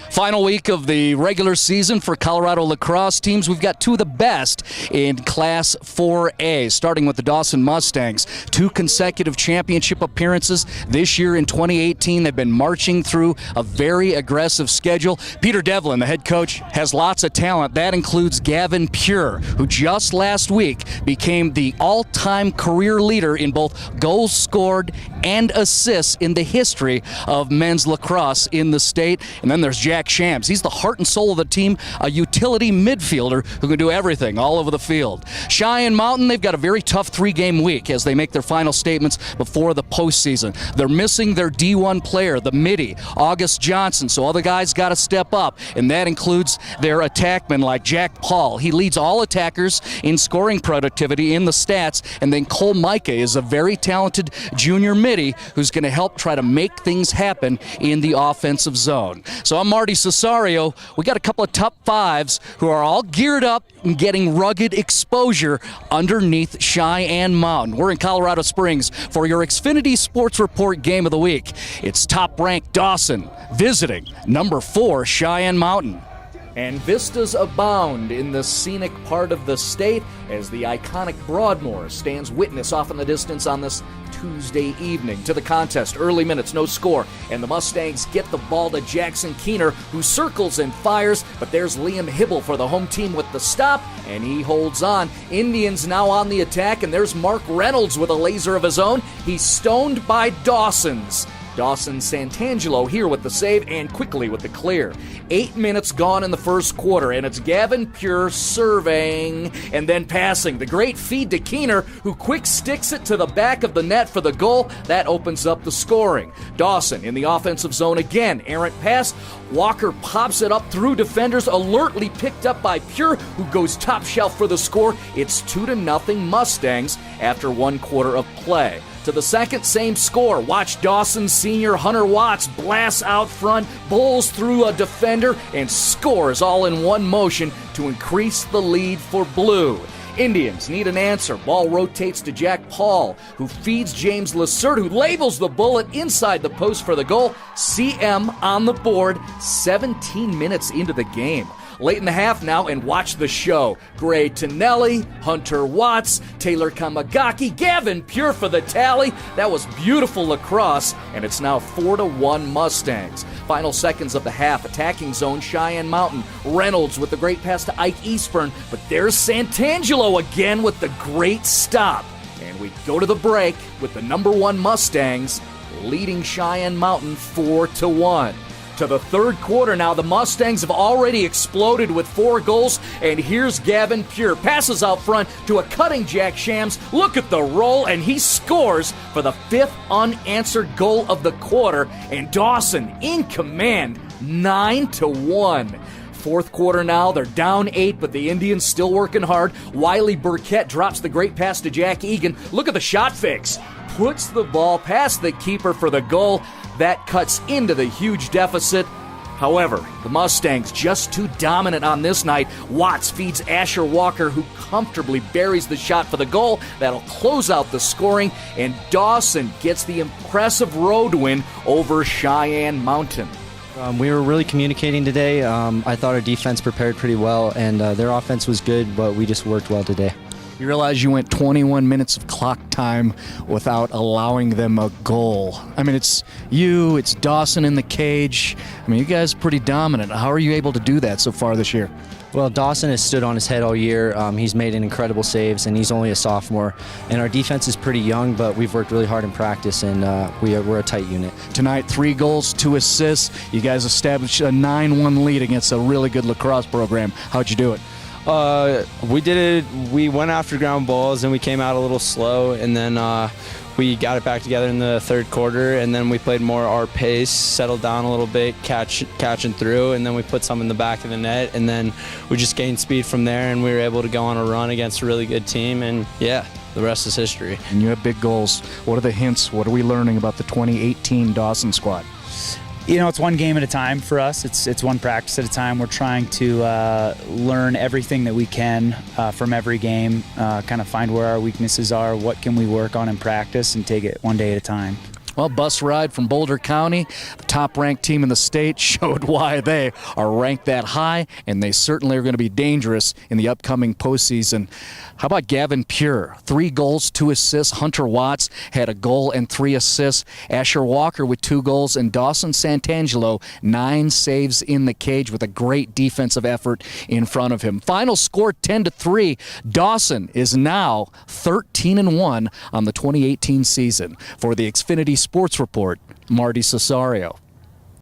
Final week of the regular season for Colorado lacrosse teams. We've got two of the best in Class 4A, starting with the Dawson Mustangs. 2 consecutive championship appearances this year in 2018. They've been marching through a very aggressive schedule. Peter Devlin, the head coach, has lots of talent. That includes Gavin Pure, who just last week became the all-time career leader in both goals scored and assists in the history of men's lacrosse in the state. And then there's Jack Shams. He's the heart and soul of the team, a utility midfielder who can do everything all over the field. Cheyenne Mountain, they've got a very tough 3-game week as they make their final statements before the postseason. They're missing their D1 player, the midi, August Johnson, so all the guys got to step up, and that includes their attackmen like Jack Paul. He leads all attackers in scoring productivity in the stats, and then Cole Micah is a very talented junior midi who's going to help try to make things happen in the offensive zone. So I'm Marty Cesario. We got a couple of top 5s who are all geared up and getting rugged exposure underneath Cheyenne Mountain. We're in Colorado Springs for your XFINITY Sports Report game of the week. It's top-ranked Dawson visiting number 4 Cheyenne Mountain. And vistas abound in the scenic part of the state as the iconic Broadmoor stands witness off in the distance on this Tuesday evening. To the contest, early minutes, no score, and the Mustangs get the ball to Jackson Keener, who circles and fires, but there's Liam Hibble for the home team with the stop, and he holds on. Indians now on the attack, and there's Mark Reynolds with a laser of his own. He's stoned by Dawson's. Dawson Santangelo here with the save and quickly with the clear. 8 minutes gone in the first quarter, and it's Gavin Pure surveying and then passing. The great feed to Keener, who quick sticks it to the back of the net for the goal. That opens up the scoring. Dawson in the offensive zone again. Errant pass. Walker pops it up through defenders, alertly picked up by Pure, who goes top shelf for the score. It's 2-0 Mustangs after 1 quarter of play. To the second, same score. Watch Dawson's senior Hunter Watts blast out front, bowls through a defender, and scores all in one motion to increase the lead for Blue. Indians need an answer. Ball rotates to Jack Paul, who feeds James Lessert, who labels the bullet inside the post for the goal. CM on the board, 17 minutes into the game. Late in the half now, and watch the show. Gray Tonelli, Hunter Watts, Taylor Kamagaki, Gavin Pure for the tally. That was beautiful lacrosse, and it's now 4-1 Mustangs. Final seconds of the half, attacking zone, Cheyenne Mountain. Reynolds with the great pass to Ike Eastburn, but there's Santangelo again with the great stop. And we go to the break with the number 1 Mustangs leading Cheyenne Mountain 4-1. To the third quarter now, the Mustangs have already exploded with 4 goals, and here's Gavin Pure. Passes out front to a cutting Jack Shams. Look at the roll, and he scores for the 5th unanswered goal of the quarter, and Dawson in command, 9-1. Fourth quarter now, they're down 8, but the Indians still working hard. Wiley Burkett drops the great pass to Jack Egan. Look at the shot fakes. Puts the ball past the keeper for the goal. That cuts into the huge deficit. However, the Mustangs just too dominant on this night. Watts feeds Asher Walker, who comfortably buries the shot for the goal. That'll close out the scoring, and Dawson gets the impressive road win over Cheyenne Mountain. We were really communicating today. I thought our defense prepared pretty well, and their offense was good, but we just worked well today. You realize you went 21 minutes of clock time without allowing them a goal. I mean, it's you, it's Dawson in the cage. I mean, you guys are pretty dominant. How are you able to do that so far this year? Well, Dawson has stood on his head all year. He's made an incredible saves, and he's only a sophomore. And our defense is pretty young, but we've worked really hard in practice, and we're a tight unit. Tonight, 3 goals, 2 assists. You guys established a 9-1 lead against a really good lacrosse program. How'd you do it? We did it. We went after ground balls, and we came out a little slow, and then we got it back together in the third quarter, and then we played more our pace, settled down a little bit, catching through, and then we put some in the back of the net, and then we just gained speed from there, and we were able to go on a run against a really good team, and yeah, the rest is history. And you have big goals. What are the hints? What are we learning about the 2018 Dawson squad? You know, it's one game at a time for us. It's one practice at a time. We're trying to learn everything that we can from every game, kind of find where our weaknesses are, what can we work on in practice, and take it one day at a time. Well, bus ride from Boulder County, the top-ranked team in the state, showed why they are ranked that high, and they certainly are going to be dangerous in the upcoming postseason. How about Gavin Pure? 3 goals, 2 assists. Hunter Watts had a goal and 3 assists. Asher Walker with 2 goals, and Dawson Santangelo 9 saves in the cage with a great defensive effort in front of him. Final score 10-3. Dawson is now 13-1 on the 2018 season. For the Xfinity Sports Report, Marty Cesario.